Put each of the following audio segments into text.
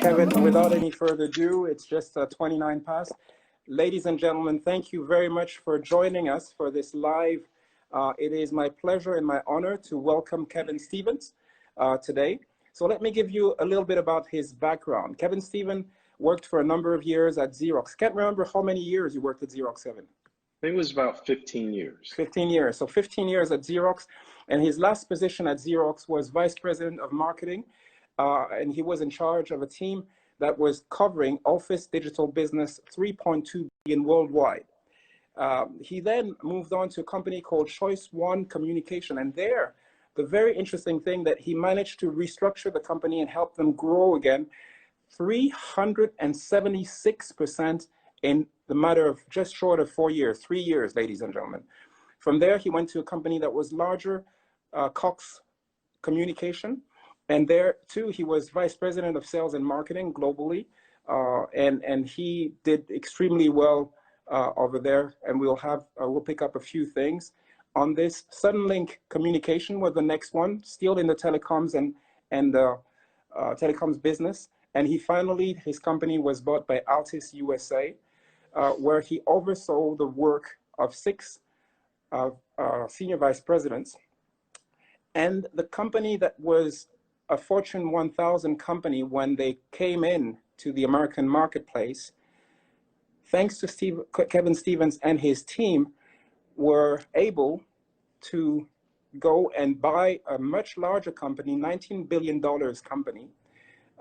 Kevin, without any further ado, it's just 29 past. Ladies and gentlemen, thank you very much for joining us for this live. It is my pleasure and my honor to welcome Kevin Stevens today. So let me give you a little bit about his background. Kevin Stevens worked for a number of years at Xerox. Can't remember how many years you worked at Xerox, Kevin. I think it was about 15 years. 15 years. So 15 years at Xerox. And his last position at Xerox was Vice President of Marketing. And he was in charge of a team that was covering Office Digital Business 3.2 billion worldwide. He then moved on to a company called Choice One Communication. And there, the very interesting thing that he managed to restructure the company and help them grow again, 376% in the matter of just short of 4 years, 3 years, ladies and gentlemen. From there, he went to a company that was larger, Cox Communication. And there too, he was Vice President of Sales and Marketing globally. And he did extremely well over there. And we'll pick up a few things on this. Suddenlink Communication was the next one, still in the telecoms and telecoms business. And his company was bought by Altis USA, where he oversaw the work of 6 senior vice presidents. And the company that was a Fortune 1000 company when they came in to the American marketplace, thanks to Kevin Stevens and his team, were able to go and buy a much larger company, $19 billion company,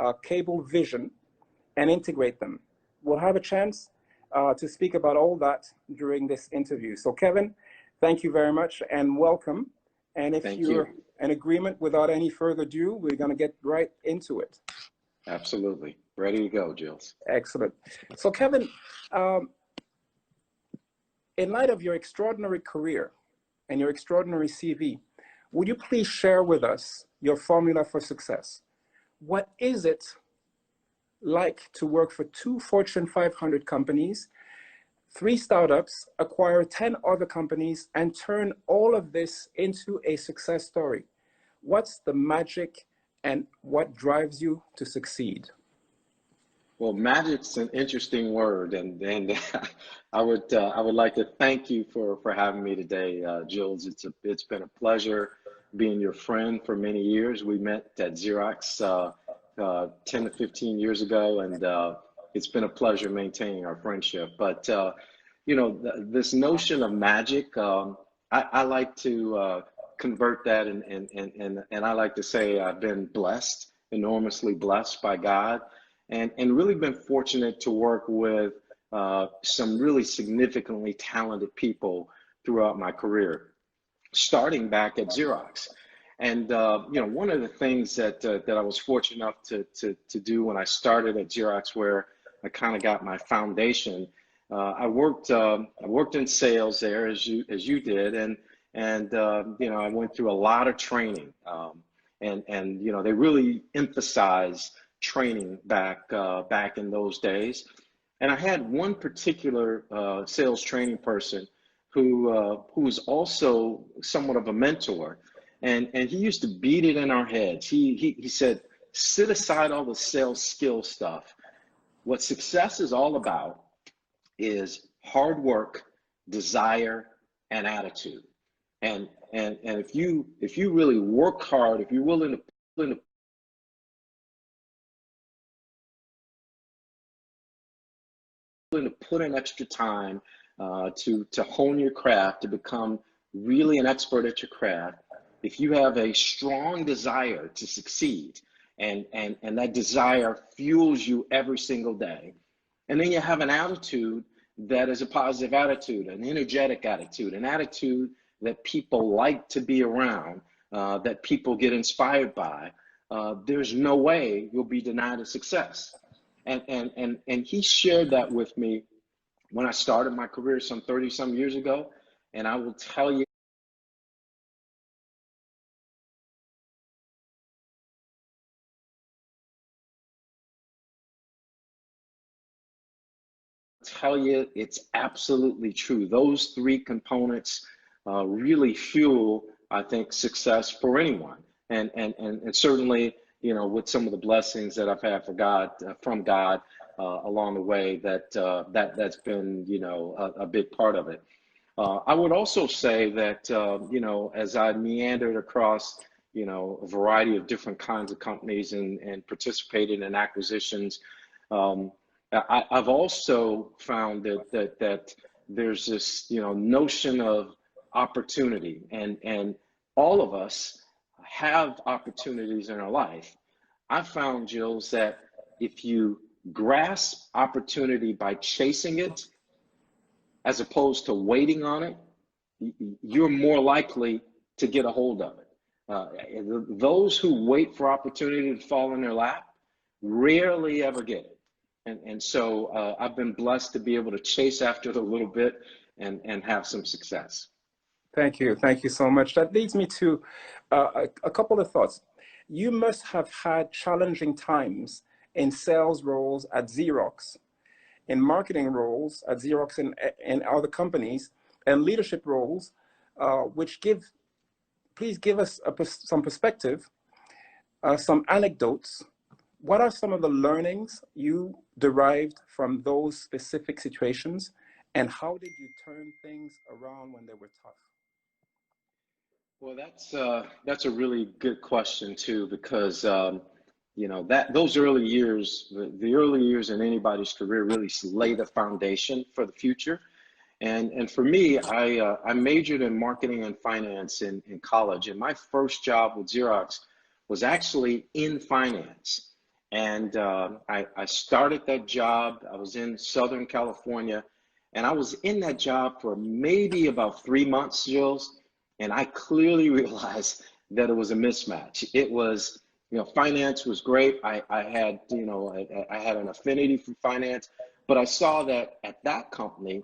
Cablevision, and integrate them. We'll have a chance to speak about all that during this interview. So Kevin, thank you very much and welcome. And if you're in agreement, without any further ado, we're going to get right into it. Absolutely. Ready to go, Jules. Excellent. So Kevin, in light of your extraordinary career and your extraordinary CV, would you please share with us your formula for success? What is it like to work for 2 Fortune 500 companies, 3 startups, acquire 10 other companies, and turn all of this into a success story? What's the magic and what drives you to succeed? Well, magic's an interesting word, and I would like to thank you for having me today, Jules. It's been a pleasure being your friend for many years. We met at Xerox 10 to 15 years ago, and it's been a pleasure maintaining our friendship. But you know, this notion of magic, I like to convert that, and I like to say I've been blessed, enormously blessed by God, and really been fortunate to work with some really significantly talented people throughout my career, starting back at Xerox. And you know, one of the things that I was fortunate enough to do when I started at Xerox, where I kind of got my foundation, I worked in sales there as you did, and you know, I went through a lot of training, and you know, they really emphasized training back in those days. And I had one particular sales training person who was also somewhat of a mentor, and he used to beat it in our heads. He said, sit aside all the sales skill stuff. What success is all about is hard work, desire, and attitude. And if you really work hard, if you're willing to put in extra time to hone your craft, to become really an expert at your craft, if you have a strong desire to succeed, and that desire fuels you every single day, and then you have an attitude that is a positive attitude, an energetic attitude, an attitude that people like to be around, that people get inspired by, there's no way you'll be denied a success. And he shared that with me when I started my career some 30-some years ago. And I will tell you, it's absolutely true. Those 3 components really fuel, I think, success for anyone. And certainly, you know, with some of the blessings that I've had from God along the way, that's been, you know, a big part of it. I would also say that, you know, as I meandered across, you know, a variety of different kinds of companies and participated in acquisitions, I've also found that there's this, you know, notion of opportunity, and all of us have opportunities in our life. I found, Jules, that if you grasp opportunity by chasing it, as opposed to waiting on it, you're more likely to get a hold of it. Those who wait for opportunity to fall in their lap rarely ever get it. And so I've been blessed to be able to chase after it a little bit and have some success. Thank you. Thank you so much. That leads me to a couple of thoughts. You must have had challenging times in sales roles at Xerox, in marketing roles at Xerox and other companies, and leadership roles, please give us some perspective, some anecdotes. What are some of the learnings you derived from those specific situations, and how did you turn things around when they were tough? Well, that's a really good question too, because you know, that those early years, the early years in anybody's career really lay the foundation for the future. And for me, I majored in marketing and finance in college, and my first job with Xerox was actually in finance. And I started that job. I was in Southern California, and I was in that job for maybe about 3 months, Jules. And I clearly realized that it was a mismatch. It was, you know, finance was great. I had, you know, I had an affinity for finance, but I saw that at that company,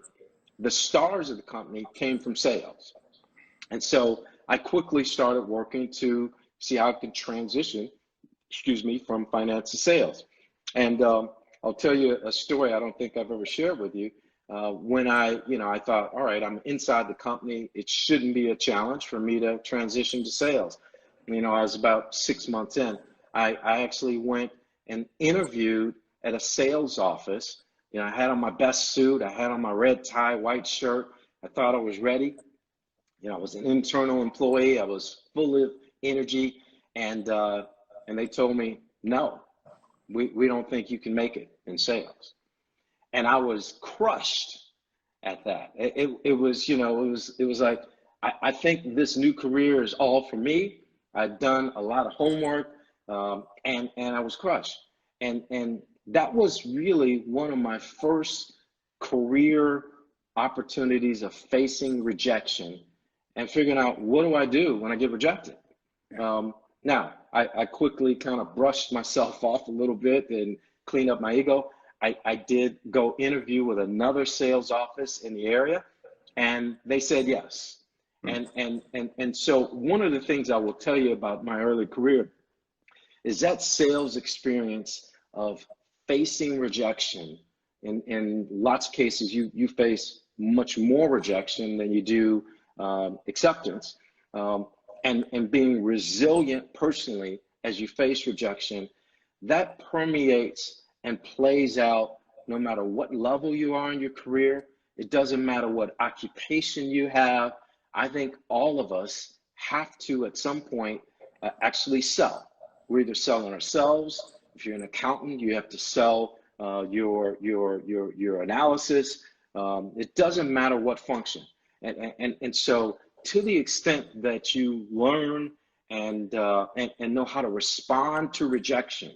the stars of the company came from sales. And so I quickly started working to see how I could transition, excuse me, from finance to sales. And I'll tell you a story I don't think I've ever shared with you. When you know, I thought, all right, I'm inside the company. It shouldn't be a challenge for me to transition to sales. You know, I was about 6 months in. I actually went and interviewed at a sales office. You know, I had on my best suit. I had on my red tie, white shirt. I thought I was ready. You know, I was an internal employee. I was full of energy, and they told me, no, we don't think you can make it in sales. And I was crushed at that. It was, you know, it was like, I think this new career is all for me. I'd done a lot of homework, and I was crushed. And that was really one of my first career opportunities of facing rejection and figuring out, what do I do when I get rejected? Now, I quickly kind of brushed myself off a little bit and cleaned up my ego. I did go interview with another sales office in the area, and they said yes. And so one of the things I will tell you about my early career is that sales experience of facing rejection. In lots of cases, you face much more rejection than you do acceptance. And being resilient personally as you face rejection, that permeates and plays out no matter what level you are in your career. It doesn't matter what occupation you have. I think all of us have to, at some point, actually sell. We're either selling ourselves. If you're an accountant, you have to sell your analysis. It doesn't matter what function. And so, to the extent that you learn and know how to respond to rejection,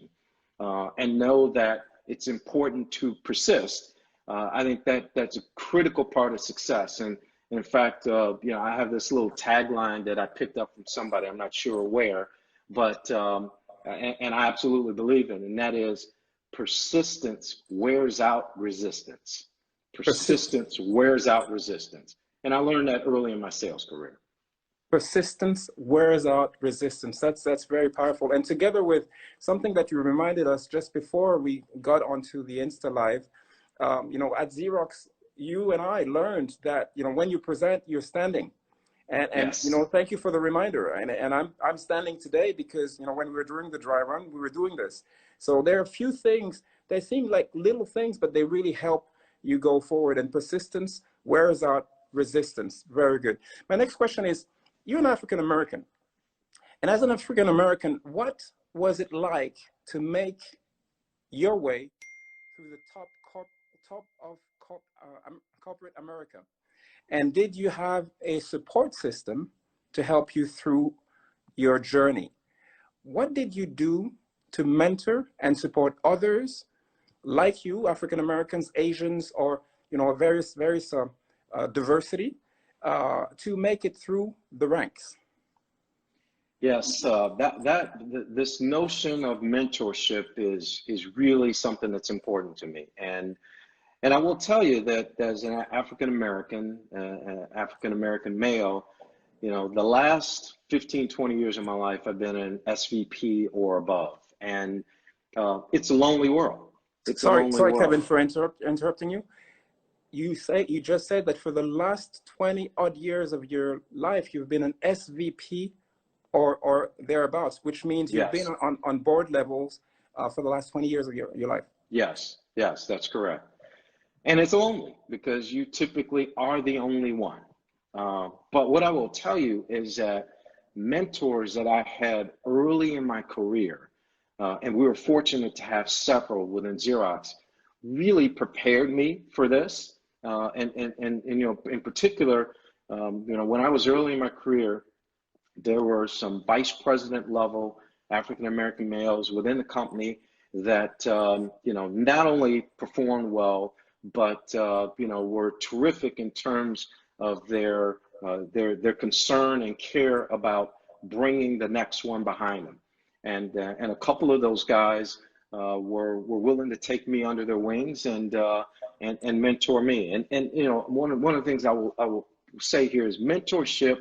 and know that it's important to persist, I think that's a critical part of success. And in fact, you know, I have this little tagline that I picked up from somebody, I'm not sure where, but and I absolutely believe in, and that is, persistence wears out resistance. Persistence wears out resistance. And I learned that early in my sales career. Persistence wears out resistance. That's very powerful. And together with something that you reminded us just before we got onto the Insta Live, you know, at Xerox, you and I learned that, you know, when you present, you're standing. And you Yes. know, thank you for the reminder. And I'm standing today because, you know, when we were doing the dry run, we were doing this. So there are a few things that seem like little things, but they really help you go forward. And persistence wears out resistance. Very good. My next question is, you're an African American. And as an African American, what was it like to make your way through the top of corporate America? And did you have a support system to help you through your journey? What did you do to mentor and support others like you, African Americans, Asians, or you know, various diversity, to make it through the ranks? Yes, this notion of mentorship is really something that's important to me, and I will tell you that as an African American male, you know, the last 15, 20 years of my life, I've been an SVP or above, and it's a lonely world. It's a lonely Sorry, world. Kevin, for interrupting you. You just said that for the last 20 odd years of your life, you've been an SVP or thereabouts, which means you've been Yes, on board levels for the last 20 years of your life. yes, that's correct. And it's lonely because you typically are the only one. But what I will tell you is that mentors that I had early in my career, and we were fortunate to have several within Xerox, really prepared me for this. And you know, in particular, you know, when I was early in my career, there were some vice president level African American males within the company that you know, not only performed well, but you know, were terrific in terms of their concern and care about bringing the next one behind them. And a couple of those guys were willing to take me under their wings and mentor me. And you know, one of the things I will say here is mentorship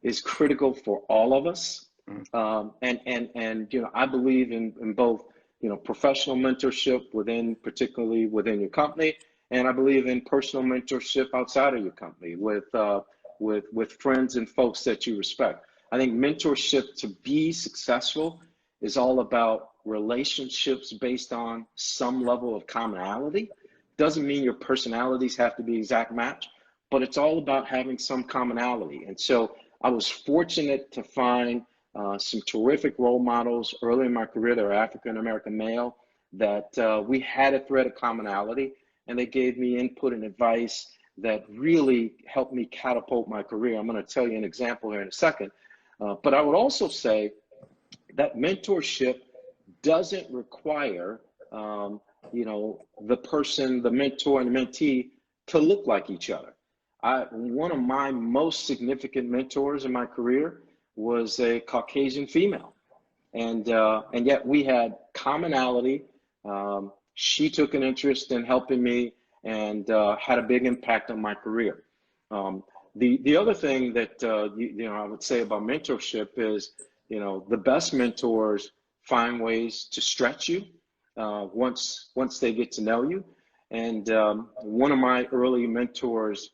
is critical for all of us. And you know, I believe in both, you know, professional mentorship particularly within your company, and I believe in personal mentorship outside of your company with friends and folks that you respect. I think mentorship, to be successful, is all about relationships based on some level of commonality. Doesn't mean your personalities have to be exact match, but it's all about having some commonality. And so I was fortunate to find some terrific role models early in my career that are African American male, that we had a thread of commonality, and they gave me input and advice that really helped me catapult my career. I'm going to tell you an example here in a second. But I would also say that mentorship doesn't require you know, the mentor and the mentee, to look like each other. One of my most significant mentors in my career was a Caucasian female, and yet we had commonality. She took an interest in helping me and had a big impact on my career. The other thing that you know, I would say about mentorship is, you know, the best mentors find ways to stretch you once they get to know you. And one of my early mentors,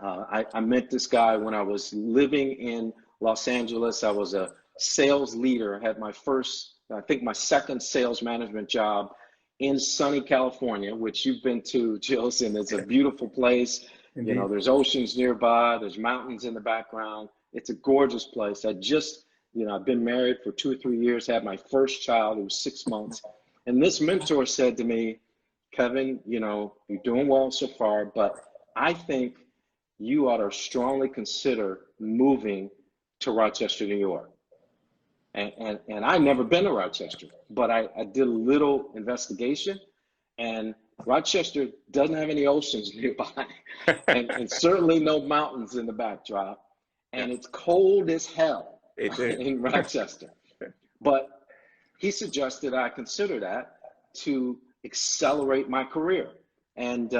I met this guy when I was living in Los Angeles. I was a sales leader. I had my first, I think my second sales management job in sunny California, which you've been to, Jills, and it's a beautiful place. Indeed. You know, there's oceans nearby, there's mountains in the background. It's a gorgeous place. You know, I've been married for 2 or 3 years, had my first child, it was 6 months. And this mentor said to me, Kevin, you know, you're doing well so far, but I think you ought to strongly consider moving to Rochester, New York. And I'd never been to Rochester, but I did a little investigation, and Rochester doesn't have any oceans nearby, and certainly no mountains in the backdrop, and it's cold as hell in Rochester. But he suggested I consider that to accelerate my career. And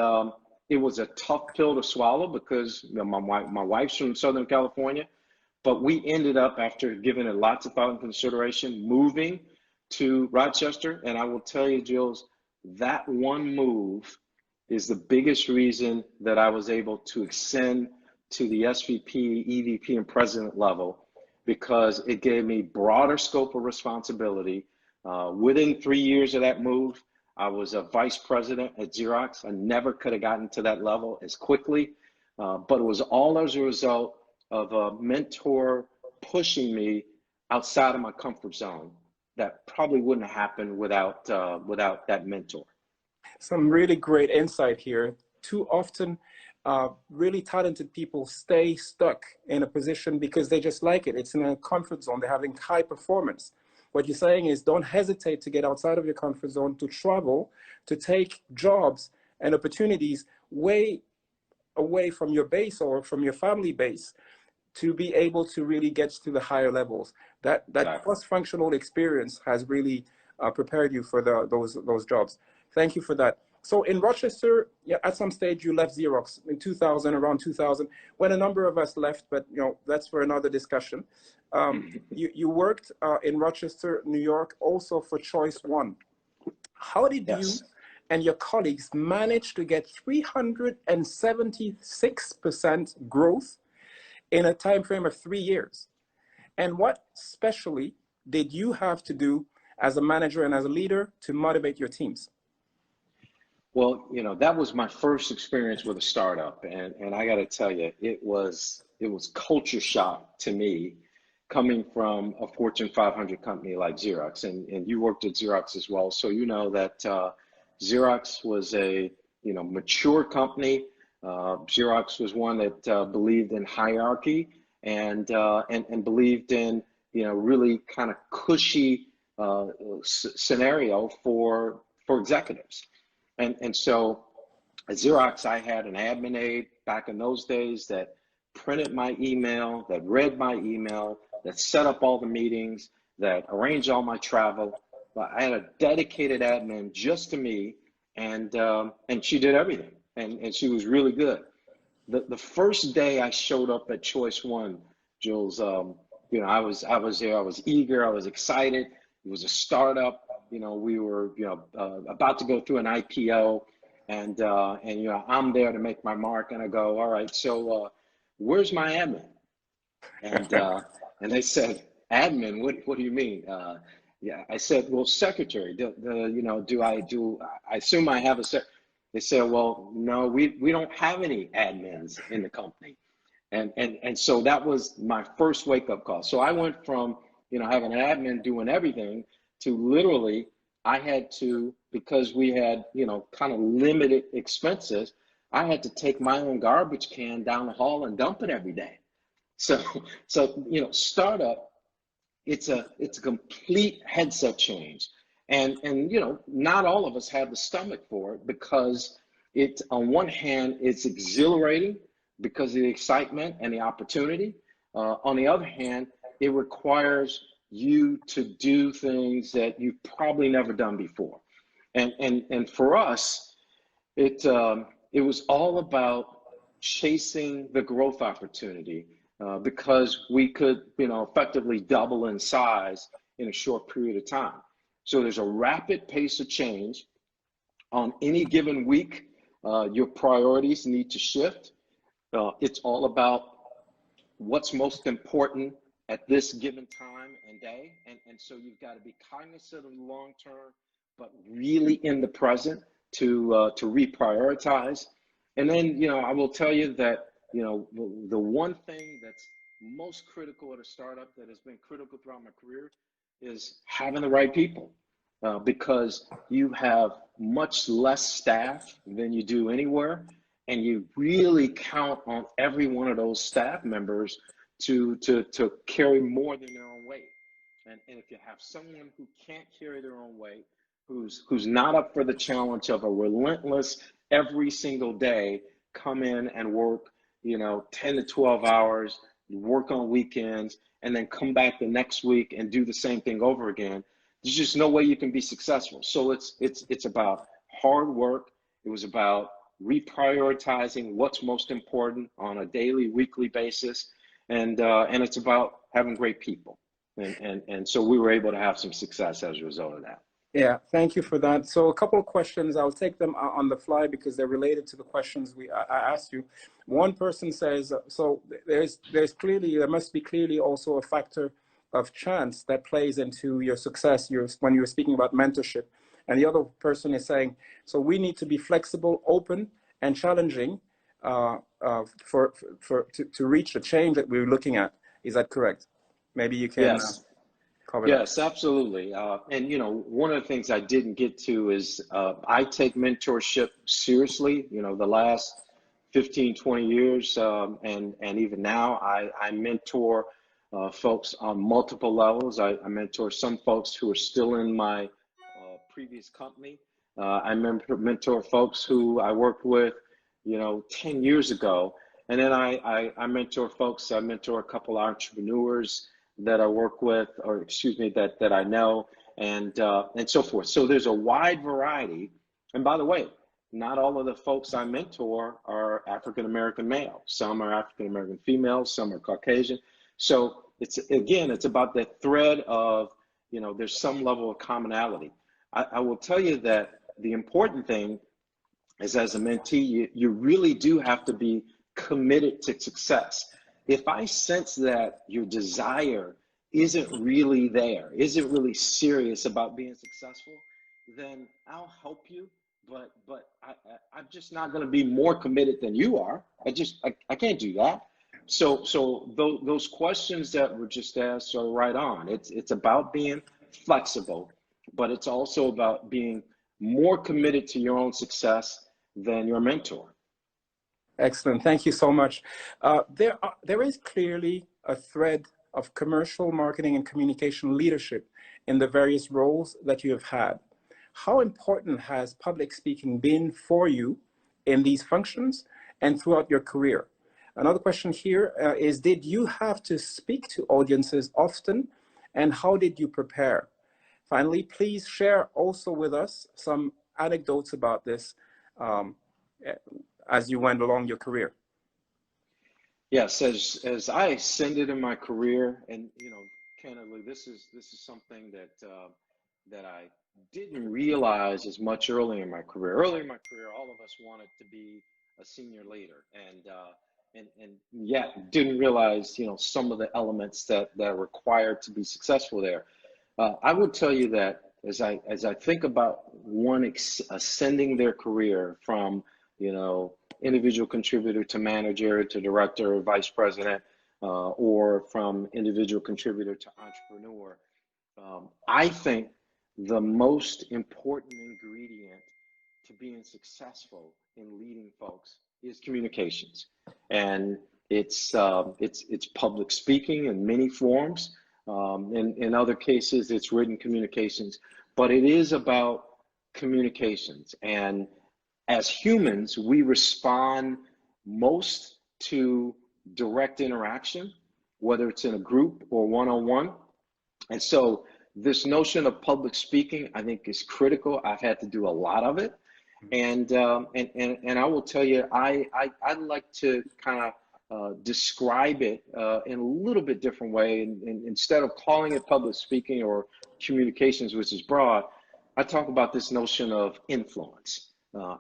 it was a tough pill to swallow because, you know, my wife's from Southern California, but we ended up, after giving it lots of thought and consideration, moving to Rochester. And I will tell you, Jules, that one move is the biggest reason that I was able to ascend to the SVP, EVP, and president level because it gave me broader scope of responsibility. Within 3 years of that move, I was a vice president at Xerox. I never could have gotten to that level as quickly, but it was all as a result of a mentor pushing me outside of my comfort zone. That probably wouldn't have happened without that mentor. Some really great insight here. Too often, really talented people stay stuck in a position because they just like it. It's in a comfort zone. They're having high performance. What you're saying is don't hesitate to get outside of your comfort zone, to travel, to take jobs and opportunities way away from your base or from your family base to be able to really get to the higher levels. That Exactly. cross-functional experience has really prepared you for those jobs. Thank you for that. So in Rochester, yeah, at some stage you left Xerox in 2000, around 2000, when a number of us left, but that's for another discussion. You worked in Rochester, New York, also for Choice One. How did you Yes. and your colleagues manage to get 376% growth in a time frame of 3 years? And what specially did you have to do as a manager and as a leader to motivate your teams? Well, that was my first experience with a startup, and I got to tell you, it was culture shock to me, coming from a Fortune 500 company like Xerox, and you worked at Xerox as well, so you know that Xerox was a mature company. Xerox was one that believed in hierarchy and believed in really kind of cushy scenario for executives. And so at Xerox, I had an admin aide back in those days that printed my email, that read my email, that set up all the meetings, that arranged all my travel. But I had a dedicated admin just to me, and she did everything, and she was really good. The first day I showed up at Choice One, Jules, I was there, I was eager, I was excited. It was a startup. We were, about to go through an IPO, and I'm there to make my mark, and I go, all right, so where's my admin? And they said, admin, what do you mean? Yeah, I said, well, secretary. I assume I have a sec. They said, well, no, we don't have any admins in the company, and so that was my first wake up call. So I went from having an admin doing everything to literally I had to, because we had kind of limited expenses, I had to take my own garbage can down the hall and dump it every day. So startup, it's a complete headset change, and not all of us have the stomach for it, because it, on one hand, it's exhilarating because of the excitement and the opportunity. On the other hand, it requires you to do things that you've probably never done before, and for us, it was all about chasing the growth opportunity, because we could effectively double in size in a short period of time. So there's a rapid pace of change. On any given week, your priorities need to shift. It's all about what's most important at this given time and day. And so you've got to be cognizant of the long term, but really in the present to reprioritize. And then, I will tell you that, the one thing that's most critical at a startup, that has been critical throughout my career, is having the right people. Because you have much less staff than you do anywhere, and you really count on every one of those staff members to carry more than their own weight. And if you have someone who can't carry their own weight, who's not up for the challenge of a relentless, every single day, come in and work 10 to 12 hours, work on weekends, and then come back the next week and do the same thing over again, there's just no way you can be successful. So it's about hard work. It was about reprioritizing what's most important on a daily, weekly basis, and it's about having great people. And so we were able to have some success as a result of that. Yeah, thank you for that. So a couple of questions, I'll take them on the fly because they're related to the questions I asked you. One person says, so there must be clearly also a factor of chance that plays into your success when you're speaking about mentorship. And the other person is saying, so we need to be flexible, open, and challenging to reach the change that we're looking at. Is that correct? Maybe you can Yes. cover that. Yes, absolutely. And one of the things I didn't get to is I take mentorship seriously. The last 15, 20 years, and even now, I mentor folks on multiple levels. I mentor some folks who are still in my previous company. I mentor folks who I worked with, 10 years ago. And then I mentor folks. I mentor a couple entrepreneurs that I work with, or excuse me, that I know, and so forth. So there's a wide variety. And by the way, not all of the folks I mentor are African American male. Some are African American females. Some are Caucasian. So it's about that thread of, there's some level of commonality. I will tell you that the important thing is, as a mentee, you really do have to be committed to success. If I sense that your desire isn't really there, isn't really serious about being successful, then I'll help you, but I'm just not going to be more committed than you are. I can't do that. So those questions that were just asked are right on. It's about being flexible, but it's also about being more committed to your own success than your mentor. Excellent. Thank you so much. There is clearly a thread of commercial marketing and communication leadership in the various roles that you have had. How important has public speaking been for you in these functions and throughout your career? Another question here is, did you have to speak to audiences often, and how did you prepare? Finally, please share also with us some anecdotes about this as you went along your career. Yes, as I ascended in my career, and candidly, this is something that I didn't realize as much early in my career. Early in my career, all of us wanted to be a senior leader, and yet didn't realize some of the elements that are required to be successful there. I would tell you that as I think about one ascending their career from individual contributor to manager to director or vice president, or from individual contributor to entrepreneur, I think the most important ingredient to being successful in leading folks is communications, and it's public speaking in many forms. In other cases, it's written communications, but it is about communications. And as humans, we respond most to direct interaction, whether it's in a group or one-on-one. And so this notion of public speaking, I think, is critical. I've had to do a lot of it. And I will tell you, I'd like to kind of describe it in a little bit different way. And instead of calling it public speaking or communications, which is broad, I talk about this notion of influence.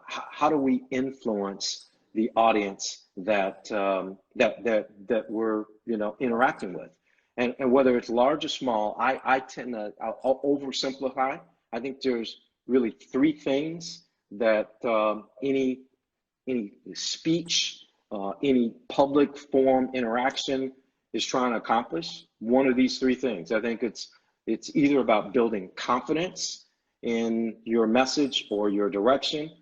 How do we influence the audience that we're interacting with, and whether it's large or small, I tend to I'll oversimplify. I think there's really three things that any speech, any public forum interaction is trying to accomplish. One of these three things. I think it's either about building confidence in your message or your direction.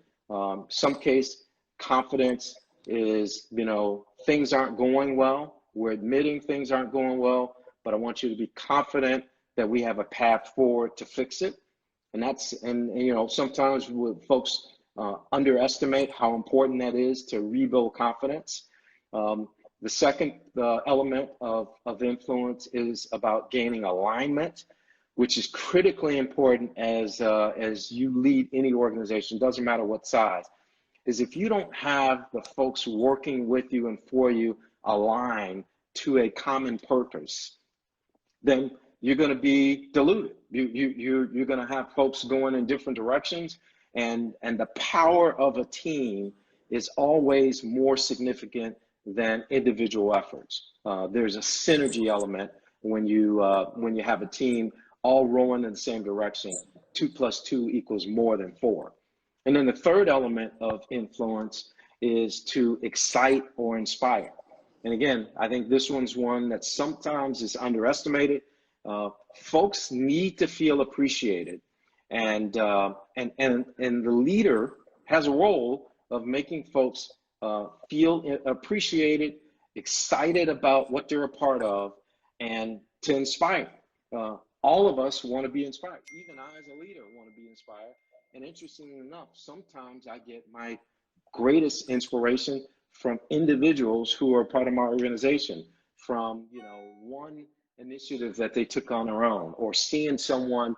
Some case confidence is, things aren't going well. We're admitting things aren't going well, but I want you to be confident that we have a path forward to fix it. And sometimes folks underestimate how important that is to rebuild confidence. The second element of influence is about gaining alignment, which is critically important as you lead any organization, doesn't matter what size, is if you don't have the folks working with you and for you aligned to a common purpose, then you're going to be diluted. You're going to have folks going in different directions, and the power of a team is always more significant than individual efforts. There's a synergy element when you have a team all rowing in the same direction. 2 + 2 = more than 4. And then the third element of influence is to excite or inspire. And again, I think this one's one that sometimes is underestimated. Folks need to feel appreciated, and the leader has a role of making folks feel appreciated, excited about what they're a part of, and to inspire. All of us want to be inspired. Even I, as a leader, want to be inspired. And interestingly enough, sometimes I get my greatest inspiration from individuals who are part of my organization, from one initiative that they took on their own, or seeing someone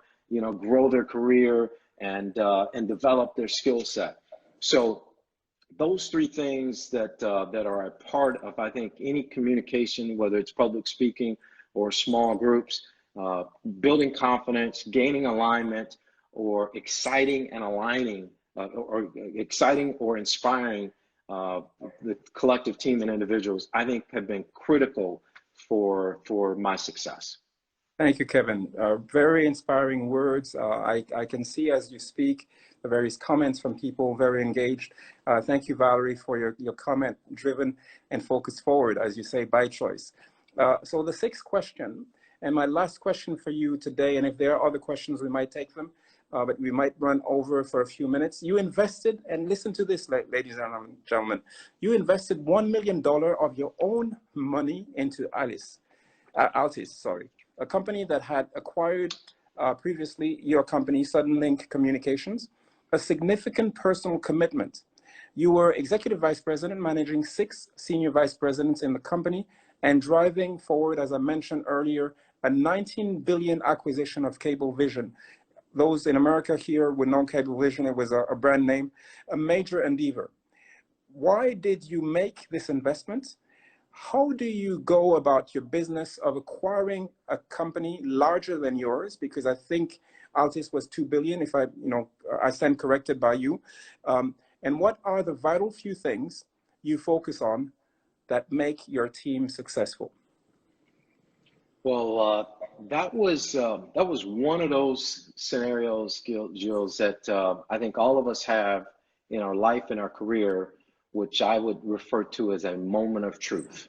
grow their career and develop their skill set. So those three things that are a part of, I think, any communication, whether it's public speaking or small groups, building confidence, gaining alignment, or exciting and aligning, or exciting or inspiring the collective team and individuals, I think have been critical for my success. Thank you, Kevin. Very inspiring words. I can see as you speak the various comments from people very engaged. Thank you, Valerie, for your comment driven and focused forward, as you say, by choice. So the sixth question, and my last question for you today, and if there are other questions, we might take them, but we might run over for a few minutes. You invested, and listen to this, ladies and gentlemen, you invested $1 million of your own money into Altis, a company that had acquired previously your company, Suddenlink Communications, a significant personal commitment. You were executive vice president, managing 6 senior vice presidents in the company, and driving forward, as I mentioned earlier, a $19 billion acquisition of Cablevision. Those in America here would know Cablevision. It was a brand name, a major endeavor. Why did you make this investment? How do you go about your business of acquiring a company larger than yours? Because I think Altis was $2 billion, if I stand corrected by you. And what are the vital few things you focus on that make your team successful? Well, that was one of those scenarios, Jules, that I think all of us have in our life and our career, which I would refer to as a moment of truth.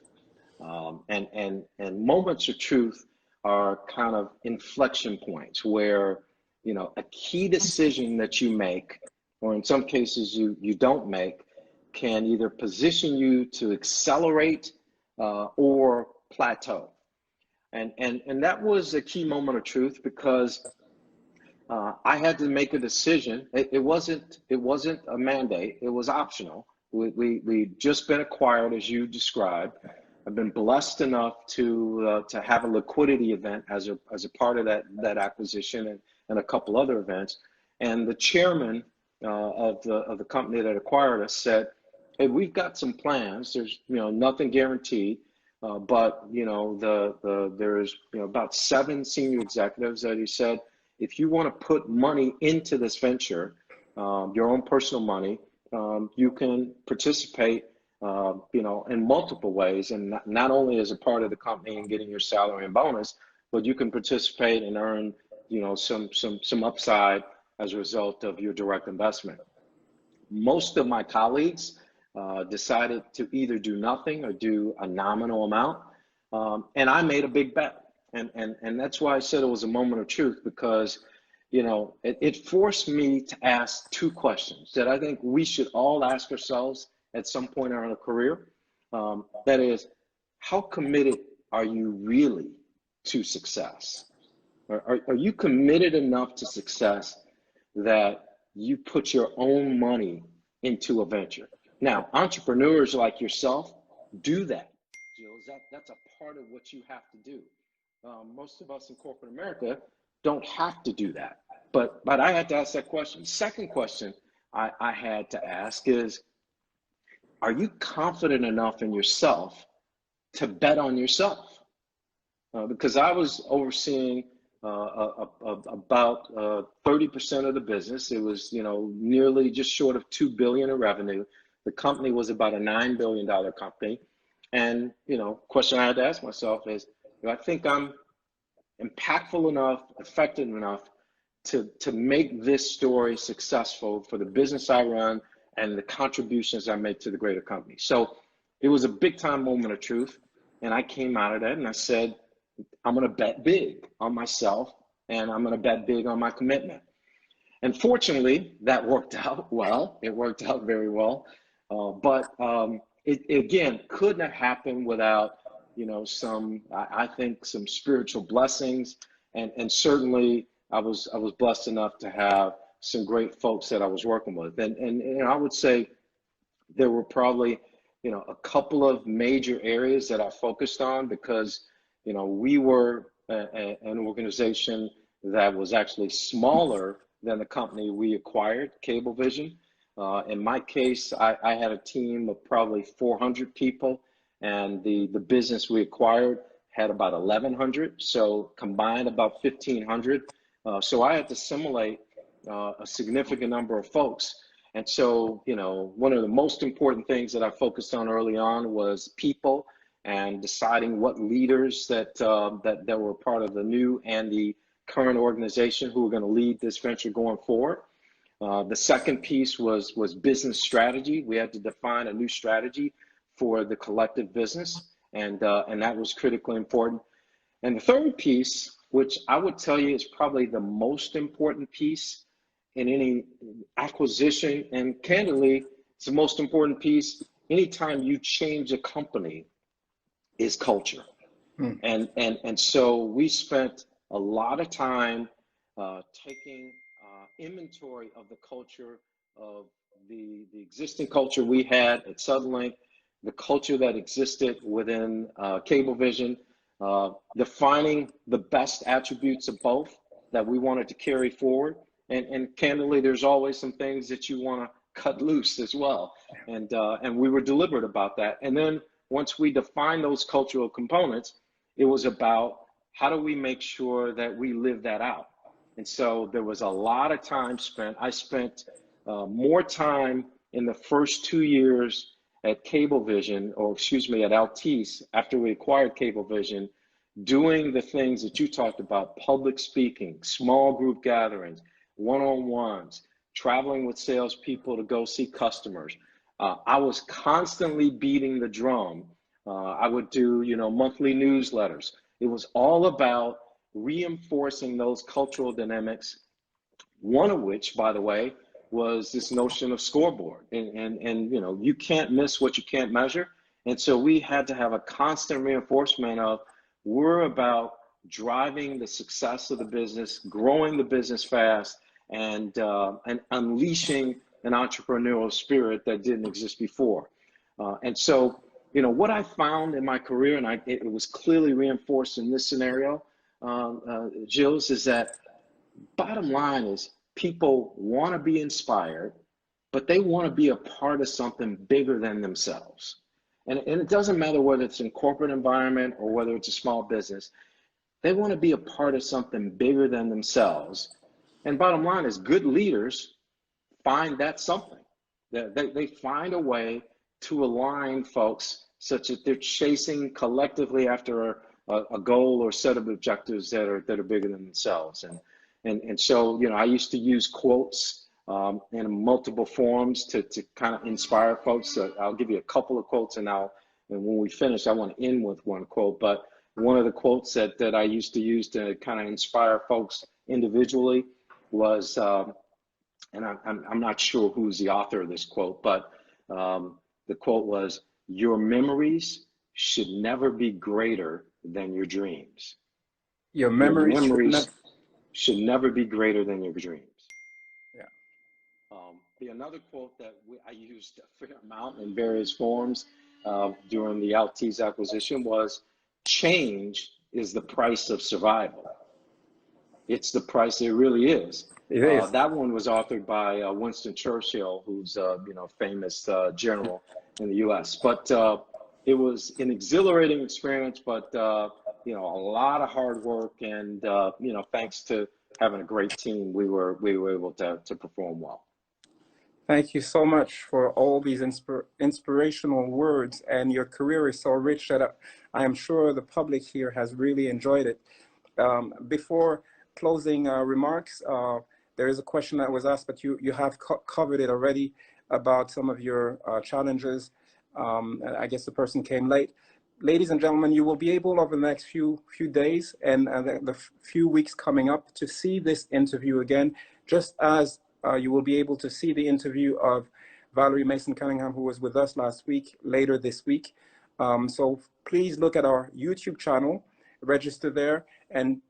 And moments of truth are kind of inflection points where, a key decision that you make, or in some cases you don't make, can either position you to accelerate or plateau. And that was a key moment of truth, because I had to make a decision. It wasn't a mandate. It was optional. We'd just been acquired, as you described. I've been blessed enough to have a liquidity event as a part of that acquisition, and a couple other events. And the chairman of the company that acquired us said, "Hey, we've got some plans. There's nothing guaranteed, but there's about 7 senior executives that he said, if you want to put money into this venture, your own personal money, you can participate in multiple ways, and not only as a part of the company and getting your salary and bonus, but you can participate and earn some upside as a result of your direct investment." Most of my colleagues decided to either do nothing or do a nominal amount, and I made a big bet, and that's why I said it was a moment of truth, because it forced me to ask 2 questions that I think we should all ask ourselves at some point in our career. That is, how committed are you really to success? Are you committed enough to success that you put your own money into a venture? Now, entrepreneurs like yourself do that, Jules. That's a part of what you have to do. Most of us in corporate America don't have to do that. But I had to ask that question. Second question I had to ask is, are you confident enough in yourself to bet on yourself? because I was overseeing about 30% of the business. It was, nearly just short of 2 billion in revenue. The company was about a $9 billion company. And, question I had to ask myself is, do I think I'm impactful enough, effective enough to make this story successful for the business I run and the contributions I make to the greater company? So it was a big time moment of truth. And I came out of that and I said, I'm going to bet big on myself and I'm going to bet big on my commitment. And fortunately, that worked out well. It worked out very well. But it again couldn't have happened without, I think some spiritual blessings. And certainly I was blessed enough to have some great folks that I was working with. And I would say there were probably, a couple of major areas that I focused on because, we were an organization that was actually smaller than the company we acquired, Cablevision. In my case, I had a team of probably 400 people, and the business we acquired had about 1,100, so combined about 1,500. So I had to assimilate a significant number of folks. And so, one of the most important things that I focused on early on was people and deciding what leaders that were part of the new and the current organization who were going to lead this venture going forward. The second piece was business strategy. We had to define a new strategy for the collective business, and that was critically important. And the third piece, which I would tell you is probably the most important piece in any acquisition, and candidly, it's the most important piece anytime you change a company, is culture. And so we spent a lot of time taking inventory of the culture of the existing culture we had at Suddenlink, the culture that existed within Cablevision, defining the best attributes of both that we wanted to carry forward. And candidly, there's always some things that you want to cut loose as well. And we were deliberate about that. And then once we defined those cultural components, it was about how do we make sure that we live that out. And so there was a lot of time spent. I spent more time in the first 2 years at Cablevision, or excuse me, at Altice, after we acquired Cablevision, doing the things that you talked about: public speaking, small group gatherings, one-on-ones, traveling with salespeople to go see customers. I was constantly beating the drum. I would do, monthly newsletters. It was all about reinforcing those cultural dynamics, one of which, by the way, was this notion of scoreboard. And you can't miss what you can't measure. And so we had to have a constant reinforcement of, we're about driving the success of the business, growing the business fast, and unleashing an entrepreneurial spirit that didn't exist before. And so, what I found in my career, and it was clearly reinforced in this scenario, Gilles, is that bottom line is people want to be inspired, but they want to be a part of something bigger than themselves. And it doesn't matter whether it's in corporate environment or whether it's a small business. They want to be a part of something bigger than themselves. And bottom line is, good leaders find that something. They find a way to align folks such that they're chasing collectively after a goal or set of objectives that are bigger than themselves. And so, I used to use quotes in multiple forms to kind of inspire folks. So I'll give you a couple of quotes, and when we finish, I want to end with one quote. But one of the quotes that I used to use to kind of inspire folks individually was, and I'm not sure who's the author of this quote, but the quote was, "Your memories should never be greater than your dreams." Your memories should never be greater than your dreams. Yeah. Another quote that I used a fair amount in various forms during the Altice acquisition was, "Change is the price of survival." It's the price, it really is. It is. That one was authored by Winston Churchill, who's famous general in the U.S. But it was an exhilarating experience, but you know, a lot of hard work, and you know, thanks to having a great team, we were able to perform well. Thank you so much for all these inspirational words, and your career is so rich that I am sure the public here has really enjoyed it. Before closing remarks, there is a question that was asked, but you have covered it already about some of your challenges. I guess the person came late. Ladies and gentlemen, you will be able over the next few days and the few weeks coming up to see this interview again, just as you will be able to see the interview of Valerie Mason Cunningham, who was with us last week, later this week. So please look at our YouTube channel, register there, and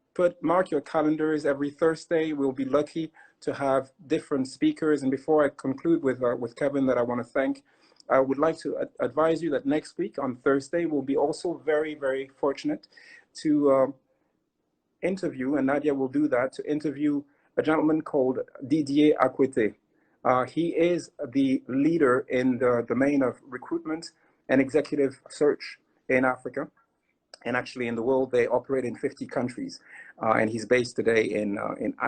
mark your calendars. Every Thursday, we'll be lucky to have different speakers. And before I conclude with Kevin, that I want to thank, I would like to advise you that next week on Thursday, we'll be also very, very fortunate to interview, and Nadia will do that, to interview a gentleman called Didier Akwete. He is the leader in the domain of recruitment and executive search in Africa. And actually in the world, they operate in 50 countries. And he's based today in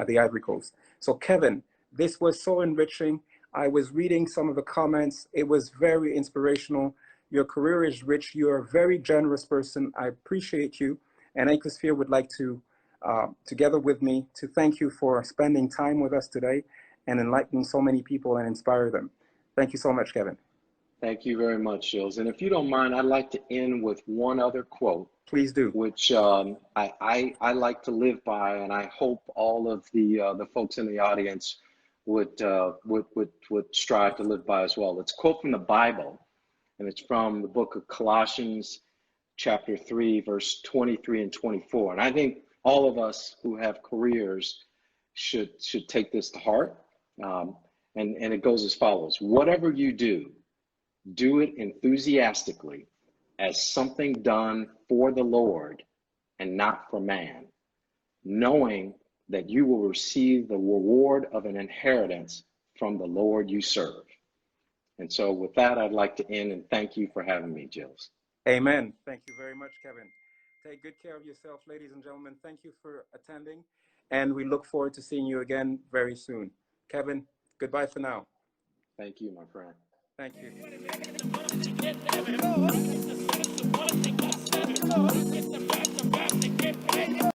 the Ivory Coast. So Kevin, this was so enriching. I was reading some of the comments. It was very inspirational. Your career is rich. You're a very generous person. I appreciate you. And Acosphere would like to, together with me, to thank you for spending time with us today and enlightening so many people and inspire them. Thank you so much, Kevin. Thank you very much, Jules. And if you don't mind, I'd like to end with one other quote. Please do. Which I like to live by, and I hope all of the folks in the audience would strive to live by as well. It's a quote from the Bible, and it's from the book of Colossians, chapter 3, verse 23 and 24. And I think all of us who have careers should take this to heart. And it goes as follows: whatever you do it enthusiastically, as something done for the Lord and not for man, knowing that you will receive the reward of an inheritance from the Lord you serve. And so with that, I'd like to end and thank you for having me, Jules. Amen. Thank you very much, Kevin. Take good care of yourself, ladies and gentlemen. Thank you for attending, and we look forward to seeing you again very soon. Kevin, goodbye for now. Thank you, my friend. Thank you.